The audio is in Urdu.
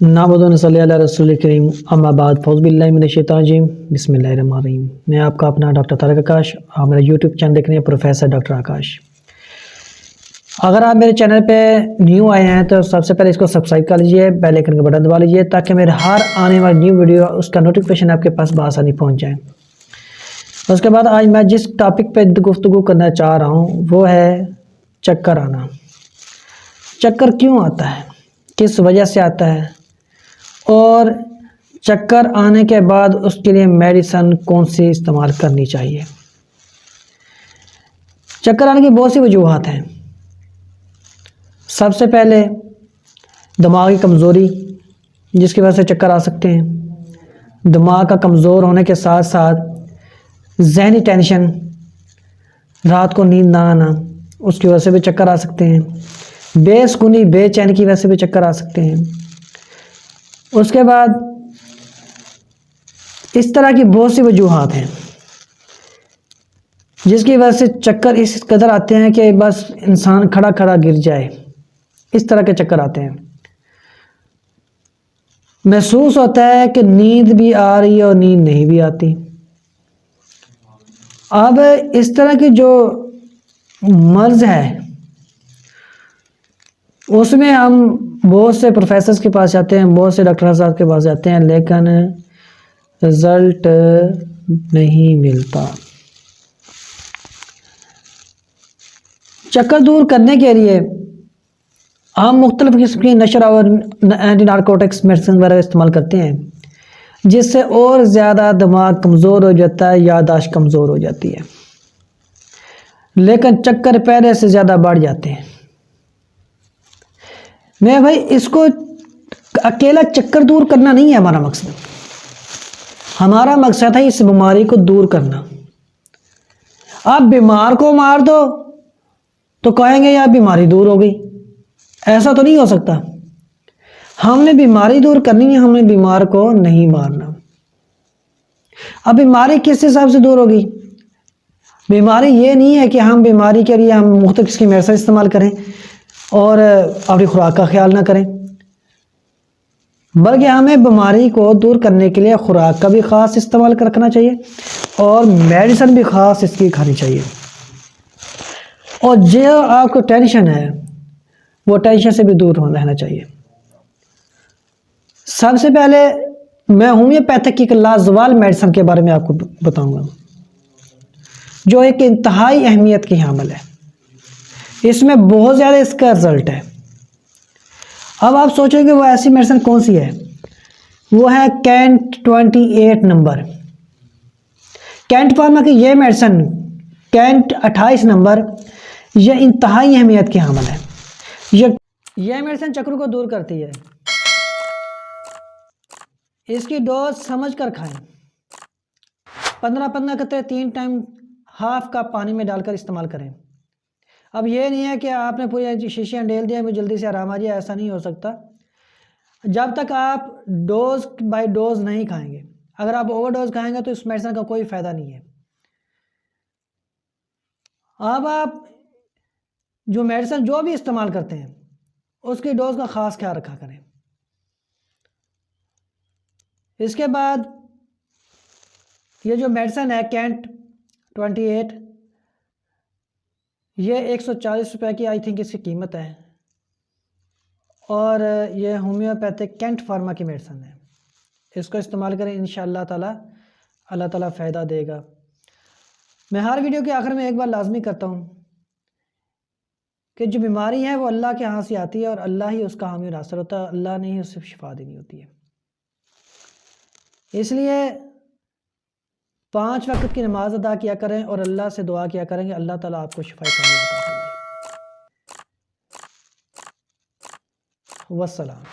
نعبد و نصلی علی رسول کریم اما بعد فوز باللہ من الشیطان الرجیم بسم اللہ الرحمن الرحیم۔ میں آپ کا اپنا ڈاکٹر طارق آکاش، آپ میرا یوٹیوب چینل دیکھ رہے ہیں پروفیسر ڈاکٹر آکاش۔ اگر آپ میرے چینل پہ نیو آئے ہیں تو سب سے پہلے اس کو سبسکرائب کر لیجئے، بیل آئیکن کا بٹن دبا لیجئے تاکہ میرے ہر آنے والی نیو ویڈیو اس کا نوٹیفیکیشن آپ کے پاس بآسانی پہنچ جائے۔ اس کے بعد آج میں جس ٹاپک پہ گفتگو کرنا چاہ رہا ہوں وہ ہے چکر آنا۔ چکر کیوں آتا ہے، کس وجہ سے آتا ہے، اور چکر آنے کے بعد اس کے لیے میڈیسن کون سی استعمال کرنی چاہیے۔ چکر آنے کی بہت سی وجوہات ہیں۔ سب سے پہلے دماغی کمزوری، جس کی وجہ سے چکر آ سکتے ہیں۔ دماغ کا کمزور ہونے کے ساتھ ساتھ ذہنی ٹینشن، رات کو نیند نہ آنا، اس کی وجہ سے بھی چکر آ سکتے ہیں۔ بے سکونی، بے چینی کی وجہ سے بھی چکر آ سکتے ہیں۔ اس کے بعد اس طرح کی بہت سی وجوہات ہیں جس کی وجہ سے چکر اس قدر آتے ہیں کہ بس انسان کھڑا کھڑا گر جائے، اس طرح کے چکر آتے ہیں۔ محسوس ہوتا ہے کہ نیند بھی آ رہی ہے اور نیند نہیں بھی آتی۔ اب اس طرح کی جو مرض ہے اس میں ہم بہت سے پروفیسرز کے پاس جاتے ہیں، بہت سے ڈاکٹر صاحب کے پاس جاتے ہیں، لیکن رزلٹ نہیں ملتا۔ چکر دور کرنے کے لیے ہم مختلف قسم کی نشر اور اینٹی نارکوٹکس میڈیسن وغیرہ استعمال کرتے ہیں، جس سے اور زیادہ دماغ کمزور ہو جاتا ہے، یادداشت کمزور ہو جاتی ہے، لیکن چکر پہلے سے زیادہ بڑھ جاتے ہیں۔ میں بھائی اس کو اکیلا چکر دور کرنا نہیں ہے ہمارا مقصد، ہمارا مقصد ہے اس بیماری کو دور کرنا۔ آپ بیمار کو مار دو تو کہیں گے یار بیماری دور ہو گئی، ایسا تو نہیں ہو سکتا۔ ہم نے بیماری دور کرنی ہے، ہم نے بیمار کو نہیں مارنا۔ اب بیماری کس حساب سے دور ہوگی؟ بیماری یہ نہیں ہے کہ ہم بیماری کے لیے ہم مختلف قسم کی میڈیسن استعمال کریں اور اپنی خوراک کا خیال نہ کریں، بلکہ ہمیں بیماری کو دور کرنے کے لیے خوراک کا بھی خاص استعمال رکھنا چاہیے اور میڈیسن بھی خاص اس کی کھانی چاہیے۔ اور جو آپ کو ٹینشن ہے وہ ٹینشن سے بھی دور رہنا چاہیے۔ سب سے پہلے میں ہومیوپیتھک کی لازوال میڈیسن کے بارے میں آپ کو بتاؤں گا، جو ایک انتہائی اہمیت کی حامل ہے۔ اس میں بہت زیادہ اس کا رزلٹ ہے۔ اب آپ سوچیں کہ وہ ایسی میڈیسن کون سی ہے؟ وہ ہے کینٹ 28 نمبر۔ کینٹ فارما کی یہ میڈیسن کینٹ 28 نمبر یہ انتہائی اہمیت کی حامل ہے۔ یہ میڈیسن چکر کو دور کرتی ہے۔ اس کی ڈوز سمجھ کر کھائیں، 15 قطرے 3 ٹائم ہاف کپ پانی میں ڈال کر استعمال کریں۔ اب یہ نہیں ہے کہ آپ نے پوری شیشیاں ڈیل دیا مجھے جلدی سے آرام آ جائے، ایسا نہیں ہو سکتا جب تک آپ ڈوز بائی ڈوز نہیں کھائیں گے۔ اگر آپ اوور ڈوز کھائیں گے تو اس میڈیسن کا کوئی فائدہ نہیں ہے۔ اب آپ جو میڈیسن جو بھی استعمال کرتے ہیں اس کی ڈوز کا خاص خیال رکھا کریں۔ اس کے بعد یہ جو میڈیسن ہے کینٹ 28 یہ 140 روپے کی آئی تھنک اس کی قیمت ہے، اور یہ ہومیوپیتھک کینٹ فارما کی میڈیسن ہے۔ اس کو استعمال کریں، انشاءاللہ تعالی اللہ تعالیٰ فائدہ دے گا۔ میں ہر ویڈیو کے آخر میں ایک بار لازمی کرتا ہوں کہ جو بیماری ہے وہ اللہ کے ہاں سے آتی ہے اور اللہ ہی اس کا حامی ناصر ہوتا ہے، اللہ نے ہی اس سے شفا دینی ہوتی ہے۔ اس لیے 5 وقت کی نماز ادا کیا کریں اور اللہ سے دعا کیا کریں کہ اللہ تعالیٰ آپ کو شفا عطا فرمائے۔ والسلام۔